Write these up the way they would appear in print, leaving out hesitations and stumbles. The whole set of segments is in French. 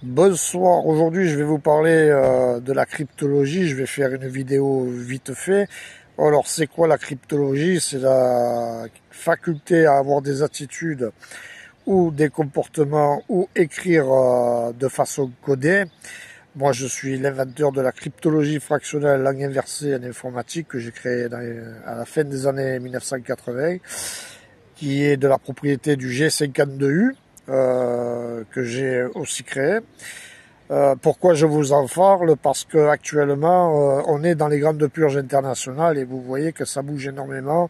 Bonsoir, aujourd'hui je vais vous parler de la cryptologie, je vais faire une vidéo vite fait. Alors c'est quoi la cryptologie? C'est la faculté à avoir des attitudes ou des comportements ou écrire de façon codée. Moi je suis l'inventeur de la cryptologie fractionnelle langue inversée en informatique que j'ai créée à la fin des années 1980, qui est de la propriété du G52U. Que j'ai aussi créé. Pourquoi je vous en parle? Parce que actuellement on est dans les grandes purges internationales et vous voyez que ça bouge énormément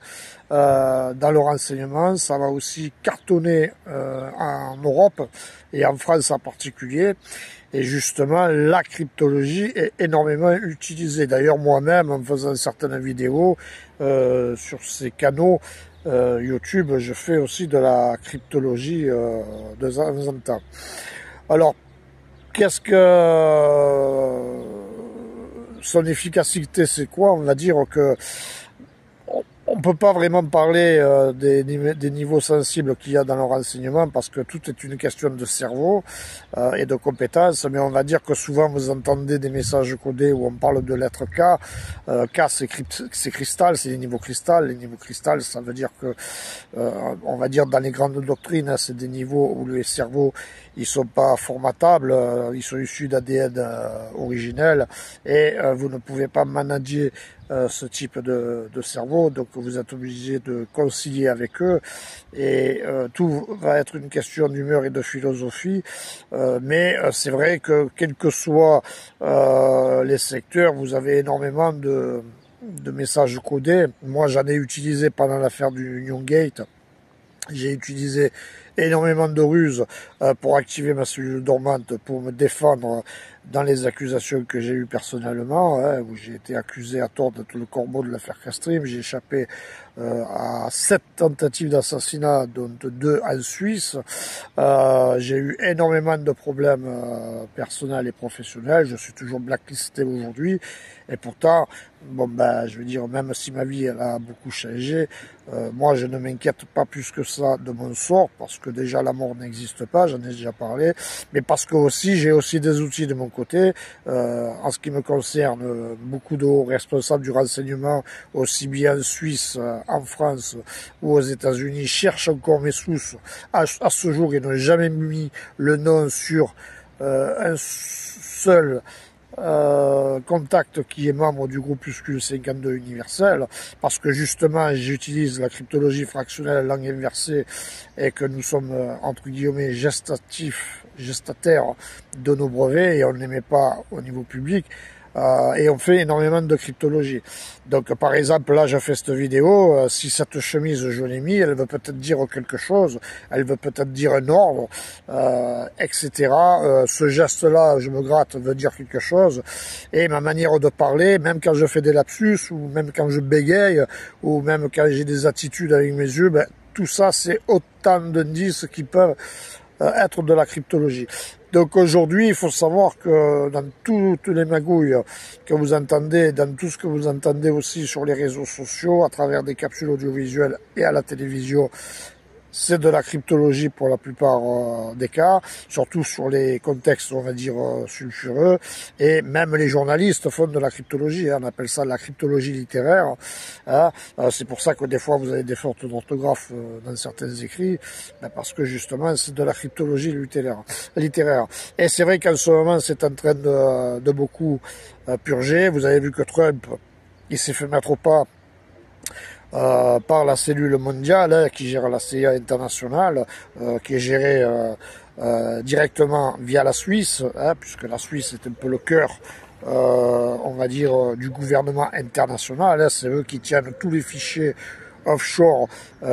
dans le renseignement. Ça va aussi cartonner en Europe et en France en particulier. Et justement, la cryptologie est énormément utilisée. D'ailleurs, moi-même, en faisant certaines vidéos sur ces canaux YouTube, je fais aussi de la cryptologie de temps en temps. Alors, qu'est-ce que son efficacité, c'est quoi? On va dire que on peut pas vraiment parler des niveaux sensibles qu'il y a dans le renseignement parce que tout est une question de cerveau et de compétences, mais on va dire que souvent vous entendez des messages codés où on parle de lettres K. K c'est cristal, c'est les niveaux cristal. Les niveaux cristal, ça veut dire que on va dire dans les grandes doctrines, hein, c'est des niveaux où les cerveaux ils sont pas formatables, ils sont issus d'ADN originel et vous ne pouvez pas manager ce type de cerveau, donc vous êtes obligé de concilier avec eux et tout va être une question d'humeur et de philosophie, mais c'est vrai que quels que soient les secteurs, vous avez énormément de messages codés. Moi j'en ai utilisé pendant l'affaire du Union Gate. J'ai utilisé énormément de ruses pour activer ma cellule dormante, pour me défendre dans les accusations que j'ai eues personnellement, hein, où j'ai été accusé à tort d'être le corbeau de l'affaire Castrim. J'ai échappé à 7 tentatives d'assassinat, dont 2 en Suisse. J'ai eu énormément de problèmes personnels et professionnels. Je suis toujours blacklisté aujourd'hui. Et pourtant, bon ben, je veux dire, même si ma vie elle a beaucoup changé, moi je ne m'inquiète pas plus que ça de mon sort, parce que déjà la mort n'existe pas, j'en ai déjà parlé, mais parce que aussi j'ai aussi des outils de mon côté. En ce qui me concerne, beaucoup de hauts responsables du renseignement, aussi bien en Suisse, en France ou aux États-Unis, cherchent encore mes sources. À ce jour, ils n'ont jamais mis le nom sur un seul contact qui est membre du groupuscule 52 universel, parce que justement j'utilise la cryptologie fractionnelle langue inversée et que nous sommes entre guillemets gestataires de nos brevets et on ne les met pas au niveau public. Et on fait énormément de cryptologie. Donc par exemple là je fais cette vidéo, si cette chemise je l'ai mis, elle veut peut-être dire quelque chose, elle veut peut-être dire un ordre, etc. Ce geste là, je me gratte, veut dire quelque chose, et ma manière de parler, même quand je fais des lapsus, ou même quand je bégaye, ou même quand j'ai des attitudes avec mes yeux, ben, tout ça c'est autant d'indices qui peuvent être de la cryptologie. Donc aujourd'hui, il faut savoir que dans toutes les magouilles que vous entendez, dans tout ce que vous entendez aussi sur les réseaux sociaux, à travers des capsules audiovisuelles et à la télévision, c'est de la cryptologie pour la plupart des cas, surtout sur les contextes, on va dire, sulfureux. Et même les journalistes font de la cryptologie, hein, on appelle ça la cryptologie littéraire. Hein. C'est pour ça que des fois vous avez des fautes d'orthographe dans certains écrits, parce que justement c'est de la cryptologie littéraire. Et c'est vrai qu'en ce moment c'est en train de beaucoup purger. Vous avez vu que Trump, il s'est fait mettre au pas par la cellule mondiale qui gère la CIA internationale, qui est gérée directement via la Suisse, puisque la Suisse est un peu le cœur, on va dire, du gouvernement international. C'est eux qui tiennent tous les fichiers offshore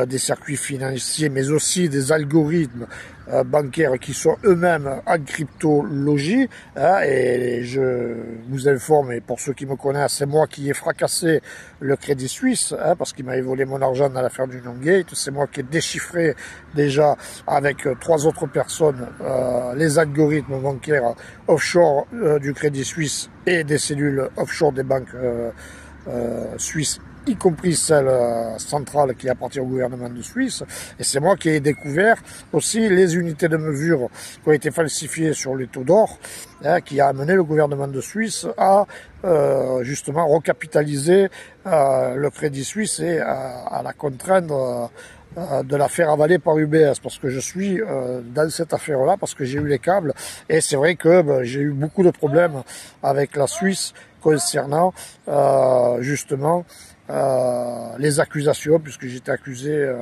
des circuits financiers, mais aussi des algorithmes bancaires qui sont eux-mêmes en cryptologie. Et je vous informe, et pour ceux qui me connaissent, c'est moi qui ai fracassé le Crédit Suisse, parce qu'il m'avait volé mon argent dans l'affaire du Union Gate. C'est moi qui ai déchiffré déjà avec 3 autres personnes les algorithmes bancaires offshore du Crédit Suisse et des cellules offshore des banques suisses y compris celle centrale qui appartient au gouvernement de Suisse. Et c'est moi qui ai découvert aussi les unités de mesure qui ont été falsifiées sur les taux d'or, qui a amené le gouvernement de Suisse à justement recapitaliser le Crédit Suisse et à la contraindre de la faire avaler par UBS, parce que je suis dans cette affaire-là, parce que j'ai eu les câbles, et c'est vrai que j'ai eu beaucoup de problèmes avec la Suisse concernant justement les accusations, puisque j'étais accusé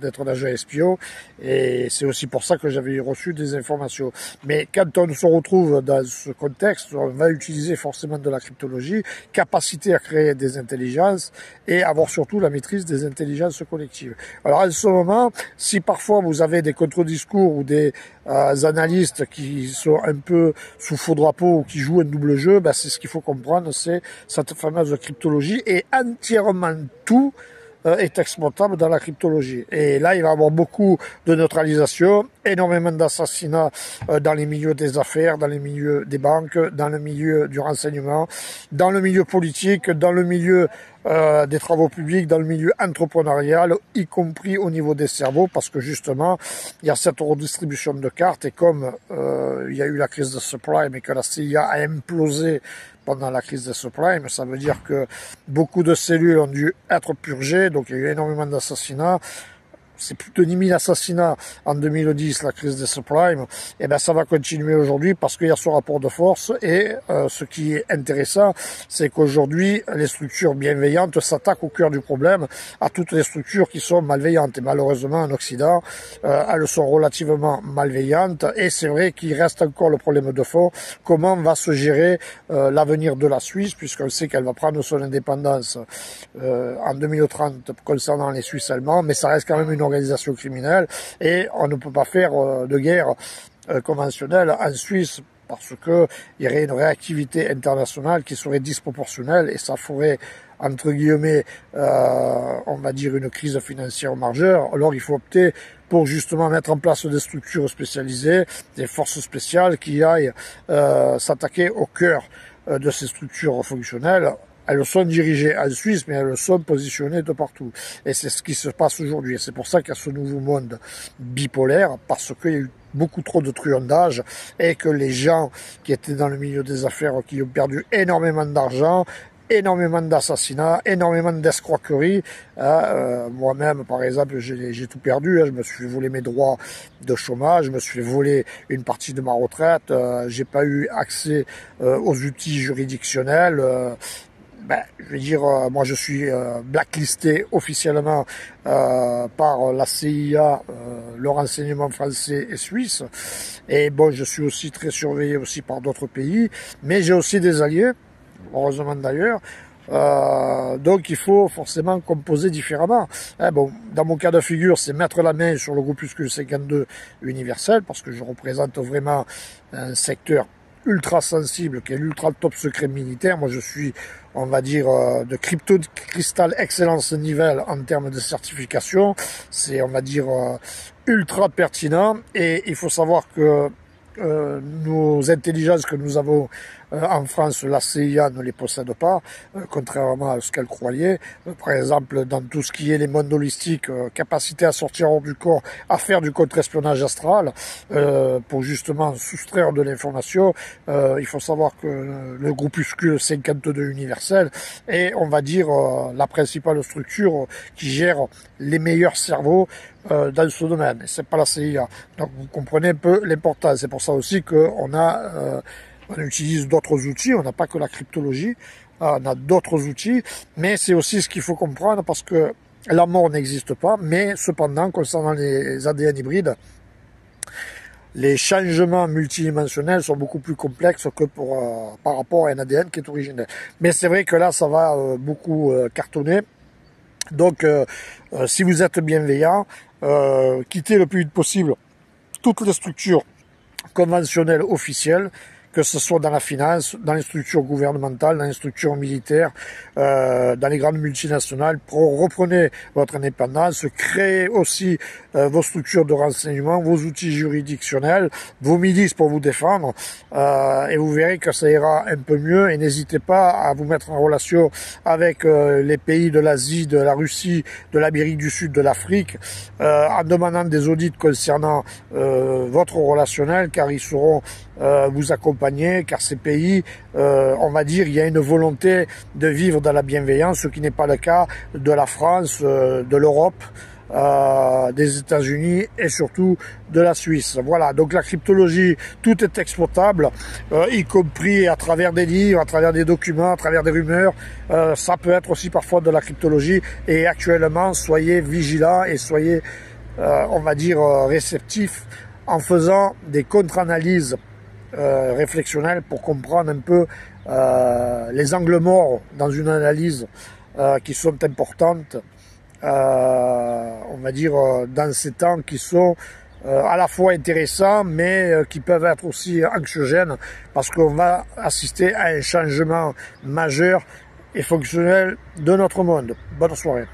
d'être un agent espion, et c'est aussi pour ça que j'avais reçu des informations. Mais quand on se retrouve dans ce contexte, on va utiliser forcément de la cryptologie, capacité à créer des intelligences et avoir surtout la maîtrise des intelligences collectives. Alors en ce moment, si parfois vous avez des contre-discours ou des analystes qui sont un peu sous faux drapeau ou qui jouent un double jeu, c'est ce qu'il faut comprendre, c'est cette fameuse cryptologie, et entièrement tout est exploitable dans la cryptologie. Et là, il va y avoir beaucoup de neutralisation, énormément d'assassinats dans les milieux des affaires, dans les milieux des banques, dans le milieu du renseignement, dans le milieu politique, dans le milieu des travaux publics, dans le milieu entrepreneurial, y compris au niveau des cerveaux, parce que justement, il y a cette redistribution de cartes, et comme il y a eu la crise de subprime et que la CIA a implosé pendant la crise des subprimes, ça veut dire que beaucoup de cellules ont dû être purgées, donc il y a eu énormément d'assassinats. C'est plus de 10 000 assassinats en 2010, la crise des subprimes, et ça va continuer aujourd'hui parce qu'il y a ce rapport de force, et ce qui est intéressant, c'est qu'aujourd'hui, les structures bienveillantes s'attaquent au cœur du problème, à toutes les structures qui sont malveillantes, et malheureusement en Occident, elles sont relativement malveillantes, et c'est vrai qu'il reste encore le problème de fond, comment va se gérer l'avenir de la Suisse, puisqu'on sait qu'elle va prendre son indépendance en 2030 concernant les Suisses allemands, mais ça reste quand même une organisation criminelle, et on ne peut pas faire de guerre conventionnelle en Suisse, parce que il y aurait une réactivité internationale qui serait disproportionnelle, et ça ferait, entre guillemets, on va dire, une crise financière majeure. Alors il faut opter pour justement mettre en place des structures spécialisées, des forces spéciales qui aillent s'attaquer au cœur de ces structures fonctionnelles. Elles sont dirigées en Suisse, mais elles sont positionnées de partout. Et c'est ce qui se passe aujourd'hui. Et c'est pour ça qu'il y a ce nouveau monde bipolaire, parce qu'il y a eu beaucoup trop de truandage, et que les gens qui étaient dans le milieu des affaires, qui ont perdu énormément d'argent, énormément d'assassinats, énormément d'escroqueries. Moi-même, par exemple, j'ai tout perdu. Je me suis volé mes droits de chômage, je me suis volé une partie de ma retraite, j'ai pas eu accès aux outils juridictionnels. Je veux dire, moi je suis blacklisté officiellement par la CIA, le renseignement français et suisse. Et bon, je suis aussi très surveillé aussi par d'autres pays, mais j'ai aussi des alliés, heureusement d'ailleurs. Donc il faut forcément composer différemment. Bon, dans mon cas de figure, c'est mettre la main sur le groupuscule 52 universel, parce que je représente vraiment un secteur ultra sensible, qui est l'ultra top secret militaire. Moi je suis, on va dire, de crypto cristal excellence niveau en termes de certification. C'est, on va dire, ultra pertinent, et il faut savoir que nos intelligences que nous avons en France, la CIA ne les possède pas, contrairement à ce qu'elle croyait. Par exemple, dans tout ce qui est les mondes holistiques, capacité à sortir hors du corps, à faire du contre-espionnage astral, pour justement soustraire de l'information. Il faut savoir que le groupuscule 52 universel est, on va dire, la principale structure qui gère les meilleurs cerveaux dans ce domaine. C'est pas la CIA. Donc vous comprenez un peu l'importance. C'est pour ça aussi qu'on a on utilise d'autres outils, on n'a pas que la cryptologie, on a d'autres outils, mais c'est aussi ce qu'il faut comprendre, parce que la mort n'existe pas, mais cependant, concernant les ADN hybrides, les changements multidimensionnels sont beaucoup plus complexes que par rapport à un ADN qui est originel. Mais c'est vrai que là, ça va beaucoup cartonner. Donc, si vous êtes bienveillant, quittez le plus vite possible toutes les structures conventionnelles officielles que ce soit dans la finance, dans les structures gouvernementales, dans les structures militaires, dans les grandes multinationales. Reprenez votre indépendance, créez aussi vos structures de renseignement, vos outils juridictionnels, vos milices pour vous défendre, et vous verrez que ça ira un peu mieux. Et n'hésitez pas à vous mettre en relation avec les pays de l'Asie, de la Russie, de l'Amérique du Sud, de l'Afrique, en demandant des audits concernant votre relationnel, car ils sauront vous accompagner, car ces pays, on va dire, il y a une volonté de vivre dans la bienveillance, ce qui n'est pas le cas de la France, de l'Europe, des États-Unis et surtout de la Suisse. Voilà, donc la cryptologie, tout est exportable, y compris à travers des livres, à travers des documents, à travers des rumeurs. Ça peut être aussi parfois de la cryptologie, et actuellement, soyez vigilants et soyez, on va dire, réceptifs en faisant des contre-analyses réflexionnelles pour comprendre un peu les angles morts dans une analyse qui sont importantes, on va dire, dans ces temps qui sont à la fois intéressants, mais qui peuvent être aussi anxiogènes, parce qu'on va assister à un changement majeur et fonctionnel de notre monde. Bonne soirée.